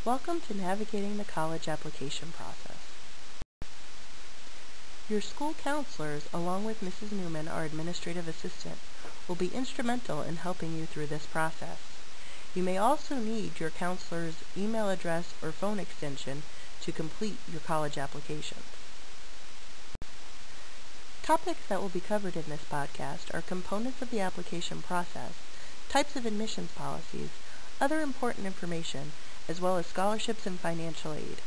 Welcome to Navigating the College Application Process. Your school counselors, along with Mrs. Newman, our administrative assistant, will be instrumental in helping you through this process. You may also need your counselor's email address or phone extension to complete your college applications. Topics that will be covered in this podcast are components of the application process, types of admissions policies, other important information, as well as scholarships and financial aid.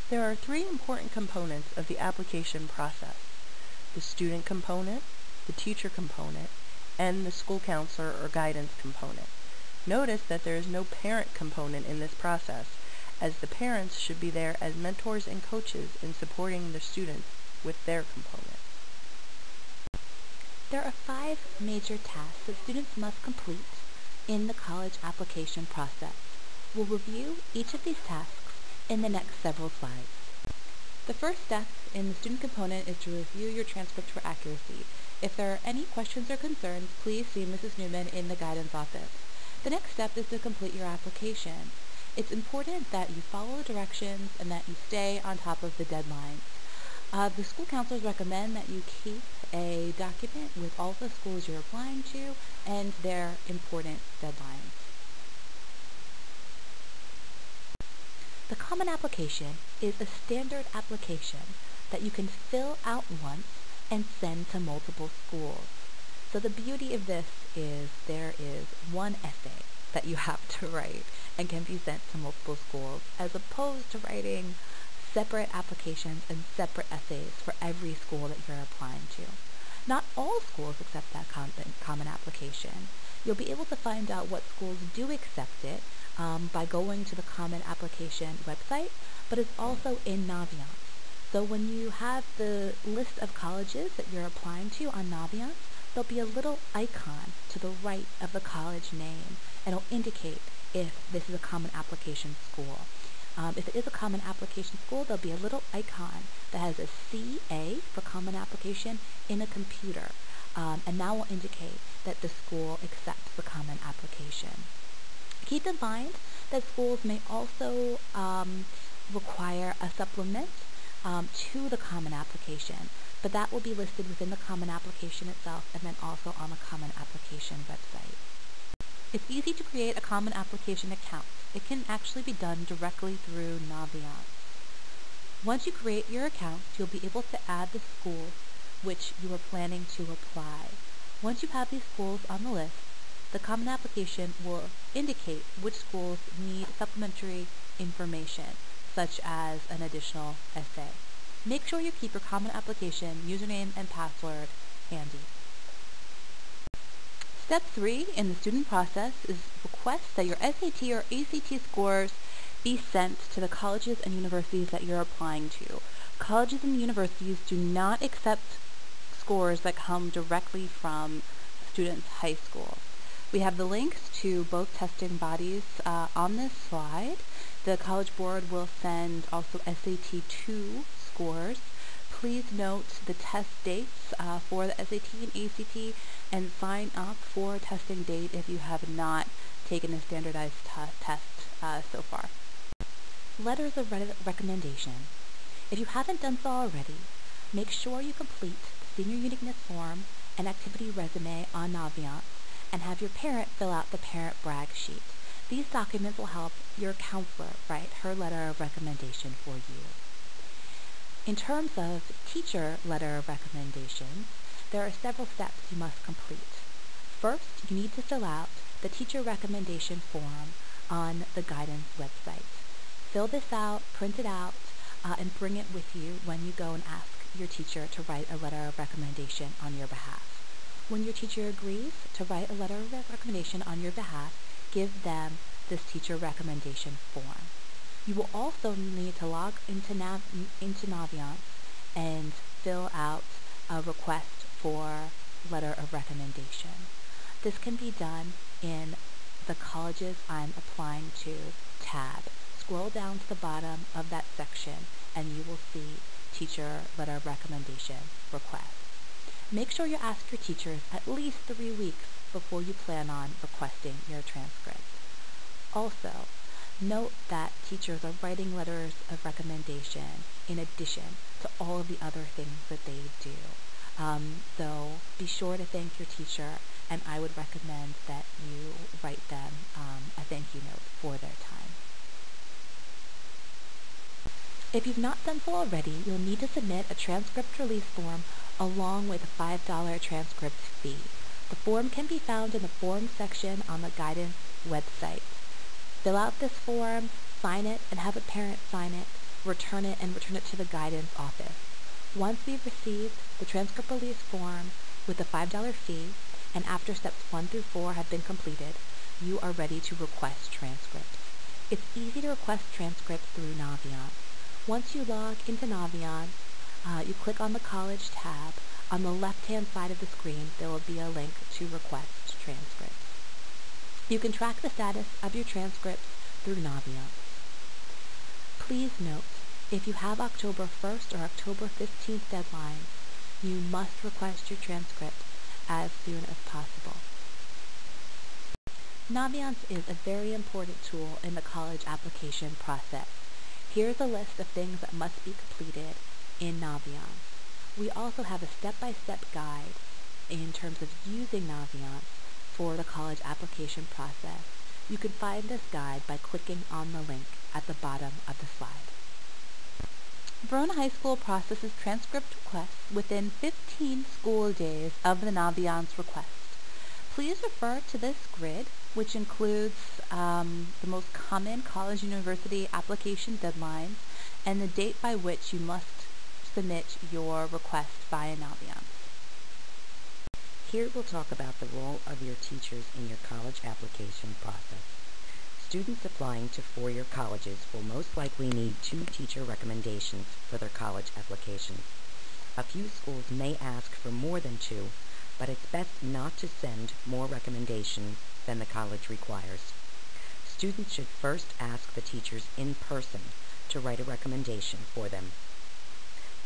There are three important components of the application process: the student component, the teacher component, and the school counselor or guidance component. Notice that there is no parent component in this process, as the parents should be there as mentors and coaches in supporting the students with their component. There are 5 major tasks that students must complete in the college application process. We'll review each of these tasks in the next several slides. The first step in the student component is to review your transcript for accuracy. If there are any questions or concerns, please see Mrs. Newman in the guidance office. The next step is to complete your application. It's important that you follow the directions and that you stay on top of the deadlines. The school counselors recommend that you keep a document with all the schools you're applying to and their important deadlines. The Common Application is a standard application that you can fill out once and send to multiple schools. So the beauty of this is there is one essay that you have to write and can be sent to multiple schools, as opposed to writing separate applications and separate essays for every school that you're applying to. Not all schools accept that common application. You'll be able to find out what schools do accept it by going to the Common Application website, but it's also in Naviance. So when you have the list of colleges that you're applying to on Naviance, there'll be a little icon to the right of the college name, and it'll indicate if this is a Common Application school. If it is a Common Application school, there'll be a little icon that has a CA for Common Application in a computer, and that will indicate that the school accepts the Common Application. Keep in mind that schools may also require a supplement to the Common Application, but that will be listed within the Common Application itself and then also on the Common Application website. It's easy to create a Common Application account. It can actually be done directly through Naviance. Once you create your account, you'll be able to add the schools which you are planning to apply. Once you have these schools on the list, the Common Application will indicate which schools need supplementary information, such as an additional essay. Make sure you keep your Common Application username and password handy. Step 3 in the student process is request that your SAT or ACT scores be sent to the colleges and universities that you're applying to. Colleges and universities do not accept scores that come directly from students' high schools. We have the links to both testing bodies on this slide. The College Board will send also SAT 2 scores. Please note the test dates for the SAT and ACT and sign up for a testing date if you have not taken a standardized test so far. Letters of recommendation. If you haven't done so already, make sure you complete the Senior Uniqueness Form and Activity Resume on Naviance and have your parent fill out the parent brag sheet. These documents will help your counselor write her letter of recommendation for you. In terms of teacher letter of recommendations, there are several steps you must complete. First, you need to fill out the teacher recommendation form on the guidance website. Fill this out, print it out, and bring it with you when you go and ask your teacher to write a letter of recommendation on your behalf. When your teacher agrees to write a letter of recommendation on your behalf, give them this teacher recommendation form. You will also need to log into Naviance and fill out a request for letter of recommendation. This can be done in the colleges I'm applying to tab. Scroll down to the bottom of that section and you will see teacher letter of recommendation request. Make sure you ask your teachers at least 3 weeks before you plan on requesting your transcript. Also, note that teachers are writing letters of recommendation in addition to all of the other things that they do. So be sure to thank your teacher, and I would recommend that you write them a thank you note for their time. If you've not done so already, you'll need to submit a transcript release form along with a $5 transcript fee. The form can be found in the form section on the guidance website. Fill out this form, sign it, and have a parent sign it, return it to the guidance office. Once we've received the transcript release form with the $5 fee, and after steps 1 through 4 have been completed, you are ready to request transcripts. It's easy to request transcripts through Naviance. Once you log into Naviance, you click on the College tab. On the left-hand side of the screen, there will be a link to request transcripts. You can track the status of your transcripts through Naviance. Please note, if you have October 1st or October 15th deadlines, you must request your transcript as soon as possible. Naviance is a very important tool in the college application process. Here's a list of things that must be completed in Naviance. We also have a step-by-step guide in terms of using Naviance for the college application process. You can find this guide by clicking on the link at the bottom of the slide. Verona High School processes transcript requests within 15 school days of the Naviance request. Please refer to this grid, which includes the most common college-university application deadlines and the date by which you must submit your request via Naviance. Here we'll talk about the role of your teachers in your college application process. Students applying to four-year colleges will most likely need 2 teacher recommendations for their college applications. A few schools may ask for more than 2, but it's best not to send more recommendations than the college requires. Students should first ask the teachers in person to write a recommendation for them.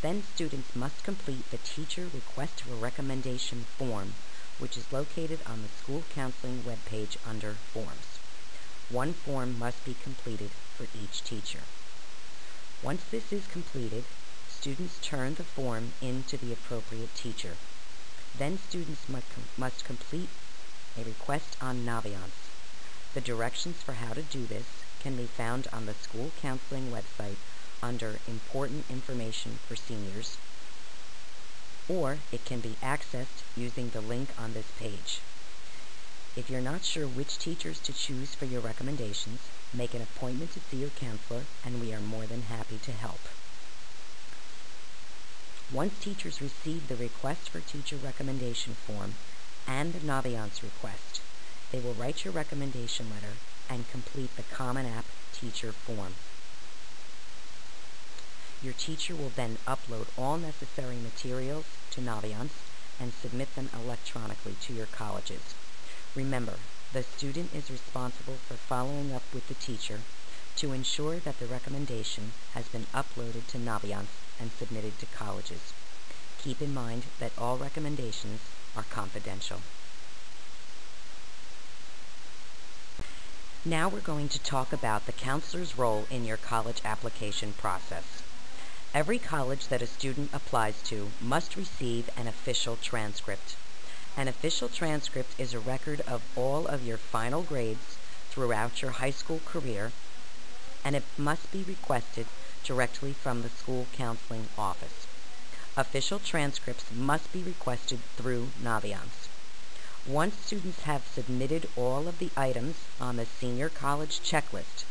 Then students must complete the Teacher Request for Recommendation form, which is located on the school counseling webpage under Forms. 1 form must be completed for each teacher. Once this is completed, students turn the form in to the appropriate teacher. Then students must complete a request on Naviance. The directions for how to do this can be found on the school counseling website under Important Information for Seniors, or it can be accessed using the link on this page. If you're not sure which teachers to choose for your recommendations, make an appointment to see your counselor, and we are more than happy to help. Once teachers receive the Request for Teacher Recommendation form and the Naviance request, they will write your recommendation letter and complete the Common App teacher form. Your teacher will then upload all necessary materials to Naviance and submit them electronically to your colleges. Remember, the student is responsible for following up with the teacher to ensure that the recommendation has been uploaded to Naviance and submitted to colleges. Keep in mind that all recommendations are confidential. Now we're going to talk about the counselor's role in your college application process. Every college that a student applies to must receive an official transcript. An official transcript is a record of all of your final grades throughout your high school career, and it must be requested directly from the school counseling office. Official transcripts must be requested through Naviance. Once students have submitted all of the items on the senior college checklist,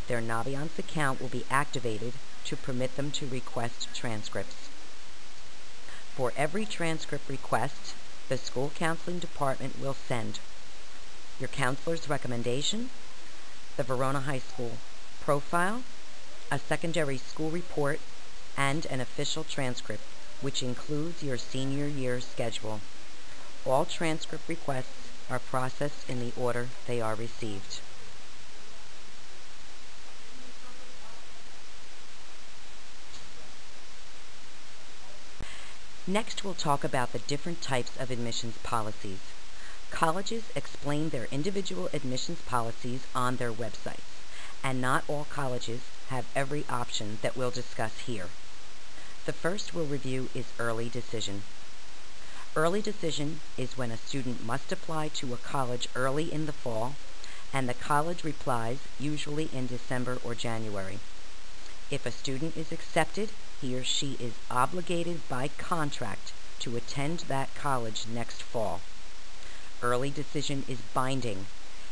their Naviance account will be activated to permit them to request transcripts. For every transcript request, the school counseling department will send your counselor's recommendation, the Verona High School profile, a secondary school report, and an official transcript, which includes your senior year schedule. All transcript requests are processed in the order they are received. Next, we'll talk about the different types of admissions policies. Colleges explain their individual admissions policies on their websites, and not all colleges have every option that we'll discuss here. The first we'll review is early decision. Early decision is when a student must apply to a college early in the fall, and the college replies usually in December or January. If a student is accepted, he or she is obligated by contract to attend that college next fall. Early decision is binding.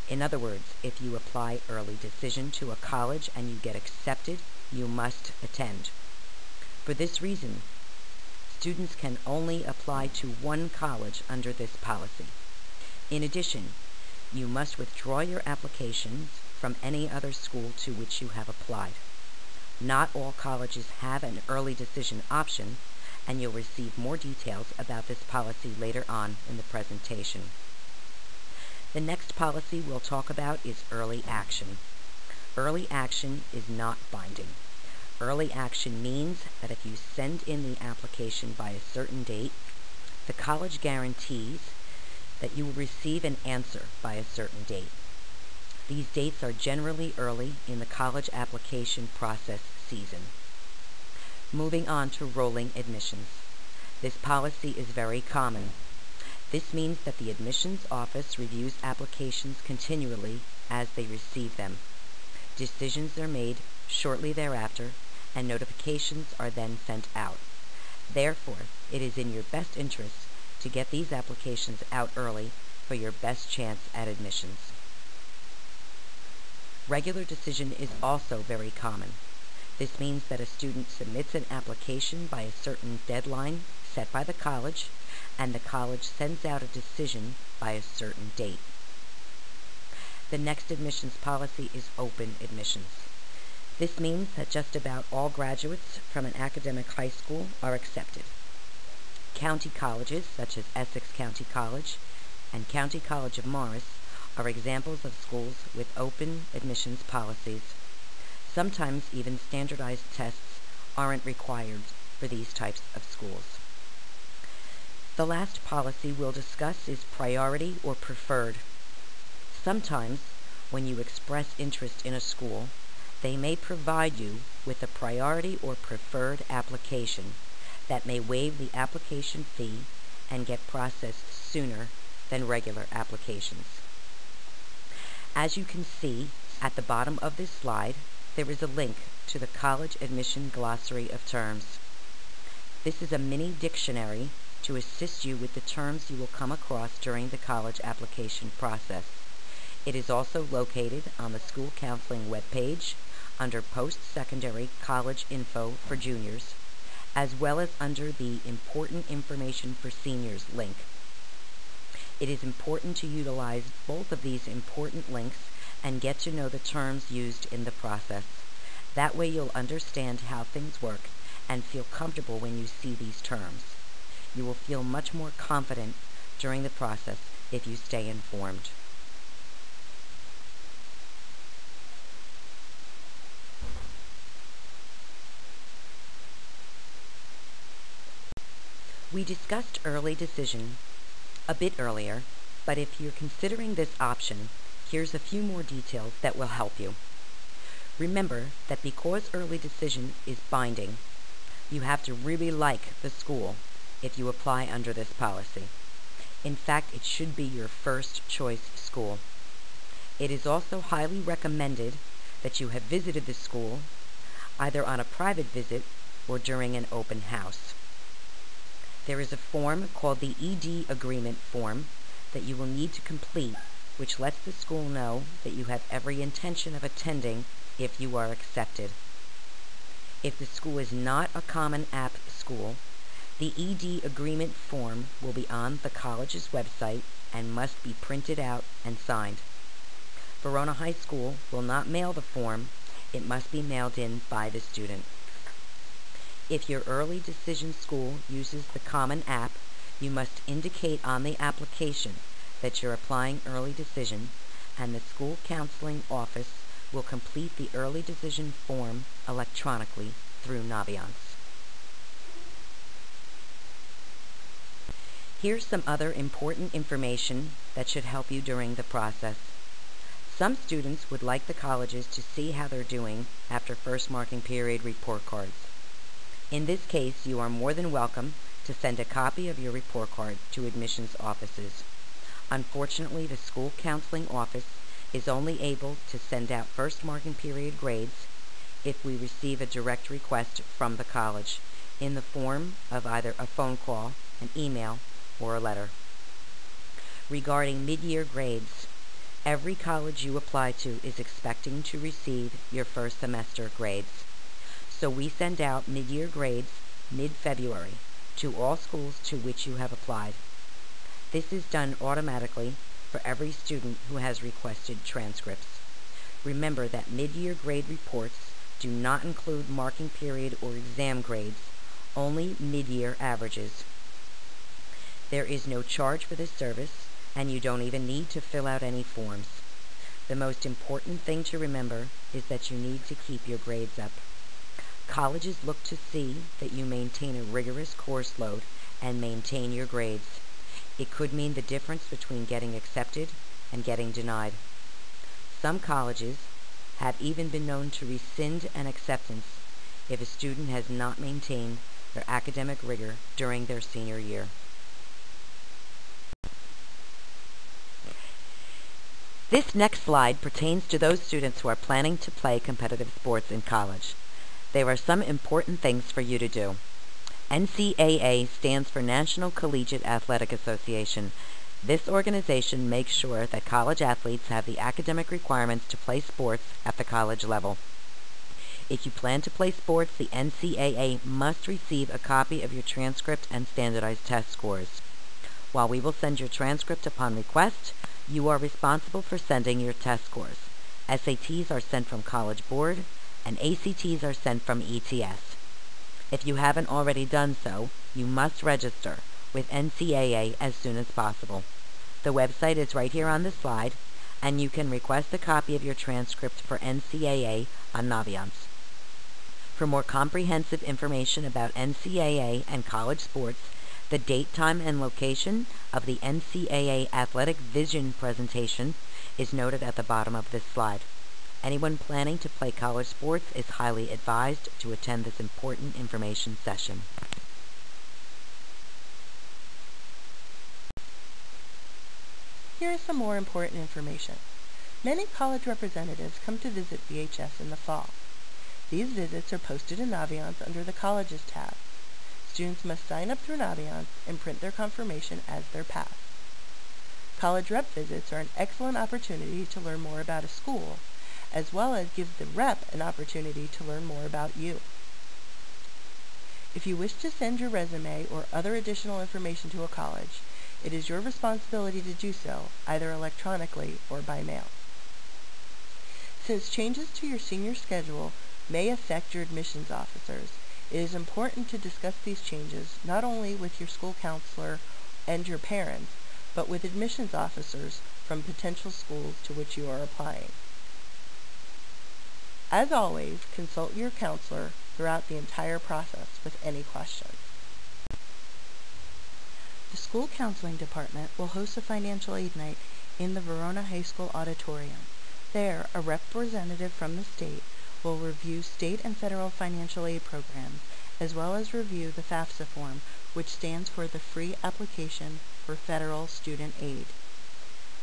In other words, if you apply early decision to a college and you get accepted, you must attend. For this reason, students can only apply to one college under this policy. In addition, you must withdraw your applications from any other school to which you have applied. Not all colleges have an early decision option, and you'll receive more details about this policy later on in the presentation. The next policy we'll talk about is early action. Early action is not binding. Early action means that if you send in the application by a certain date, the college guarantees that you will receive an answer by a certain date. These dates are generally early in the college application process season. Moving on to rolling admissions. This policy is very common. This means that the admissions office reviews applications continually as they receive them. Decisions are made shortly thereafter, and notifications are then sent out. Therefore, it is in your best interest to get these applications out early for your best chance at admissions. Regular decision is also very common. This means that a student submits an application by a certain deadline set by the college, and the college sends out a decision by a certain date. The next admissions policy is open admissions. This means that just about all graduates from an academic high school are accepted. County colleges, such as Essex County College and County College of Morris, are examples of schools with open admissions policies. Sometimes even standardized tests aren't required for these types of schools. The last policy we'll discuss is priority or preferred. Sometimes, when you express interest in a school, they may provide you with a priority or preferred application that may waive the application fee and get processed sooner than regular applications. As you can see at the bottom of this slide, there is a link to the College Admission Glossary of Terms. This is a mini dictionary to assist you with the terms you will come across during the college application process. It is also located on the school counseling webpage under Post-Secondary College Info for Juniors, as well as under the Important Information for Seniors link. It is important to utilize both of these important links and get to know the terms used in the process. That way you'll understand how things work and feel comfortable when you see these terms. You will feel much more confident during the process if you stay informed. We discussed early decision a bit earlier, but if you're considering this option, here's a few more details that will help you. Remember that because early decision is binding, you have to really like the school if you apply under this policy. In fact, it should be your first choice school. It is also highly recommended that you have visited the school either on a private visit or during an open house. There is a form called the ED Agreement Form that you will need to complete, which lets the school know that you have every intention of attending if you are accepted. If the school is not a Common App school, the ED Agreement Form will be on the college's website and must be printed out and signed. Verona High School will not mail the form. It must be mailed in by the student. If your early decision school uses the Common App, you must indicate on the application that you're applying early decision, and the school counseling office will complete the early decision form electronically through Naviance. Here's some other important information that should help you during the process. Some students would like the colleges to see how they're doing after first marking period report cards. In this case, you are more than welcome to send a copy of your report card to admissions offices. Unfortunately, the school counseling office is only able to send out first marking period grades if we receive a direct request from the college in the form of either a phone call, an email, or a letter. Regarding mid-year grades, every college you apply to is expecting to receive your first semester grades. So we send out mid-year grades mid-February to all schools to which you have applied. This is done automatically for every student who has requested transcripts. Remember that mid-year grade reports do not include marking period or exam grades, only mid-year averages. There is no charge for this service, and you don't even need to fill out any forms. The most important thing to remember is that you need to keep your grades up. Colleges look to see that you maintain a rigorous course load and maintain your grades. It could mean the difference between getting accepted and getting denied. Some colleges have even been known to rescind an acceptance if a student has not maintained their academic rigor during their senior year. This next slide pertains to those students who are planning to play competitive sports in college. There are some important things for you to do. NCAA stands for National Collegiate Athletic Association. This organization makes sure that college athletes have the academic requirements to play sports at the college level. If you plan to play sports, the NCAA must receive a copy of your transcript and standardized test scores. While we will send your transcript upon request, you are responsible for sending your test scores. SATs are sent from College Board, and ACTs are sent from ETS. If you haven't already done so, you must register with NCAA as soon as possible. The website is right here on the slide, and you can request a copy of your transcript for NCAA on Naviance. For more comprehensive information about NCAA and college sports, the date, time, and location of the NCAA Athletic Vision presentation is noted at the bottom of this slide. Anyone planning to play college sports is highly advised to attend this important information session. Here is some more important information. Many college representatives come to visit VHS in the fall. These visits are posted in Naviance under the Colleges tab. Students must sign up through Naviance and print their confirmation as their pass. College rep visits are an excellent opportunity to learn more about a school, as well as give the rep an opportunity to learn more about you. If you wish to send your resume or other additional information to a college, it is your responsibility to do so, either electronically or by mail. Since changes to your senior schedule may affect your admissions officers, it is important to discuss these changes not only with your school counselor and your parents, but with admissions officers from potential schools to which you are applying. As always, consult your counselor throughout the entire process with any questions. The School Counseling Department will host a financial aid night in the Verona High School auditorium. There, a representative from the state will review state and federal financial aid programs, as well as review the FAFSA form, which stands for the Free Application for Federal Student Aid.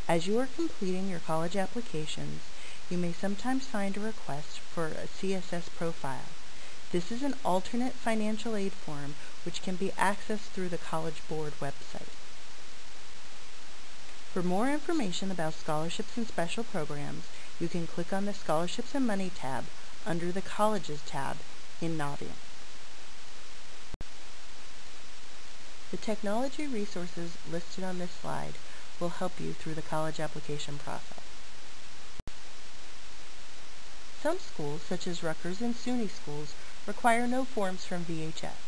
As you are completing your college applications, you may sometimes find a request for a CSS profile. This is an alternate financial aid form which can be accessed through the College Board website. For more information about scholarships and special programs, you can click on the Scholarships and Money tab under the Colleges tab in Naviance. The technology resources listed on this slide will help you through the college application process. Some schools, such as Rutgers and SUNY schools, require no forms from VHS.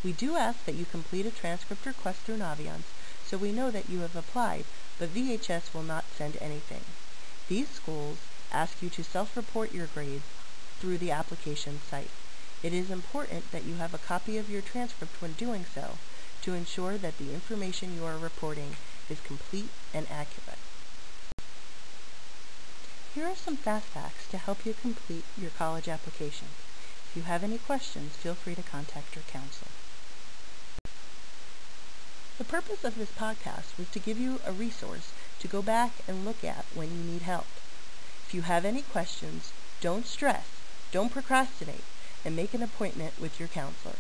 We do ask that you complete a transcript request through Naviance so we know that you have applied, but VHS will not send anything. These schools ask you to self-report your grades through the application site. It is important that you have a copy of your transcript when doing so, to ensure that the information you are reporting is complete and accurate. Here are some fast facts to help you complete your college application. If you have any questions, feel free to contact your counselor. The purpose of this podcast was to give you a resource to go back and look at when you need help. If you have any questions, don't stress, don't procrastinate, and make an appointment with your counselor.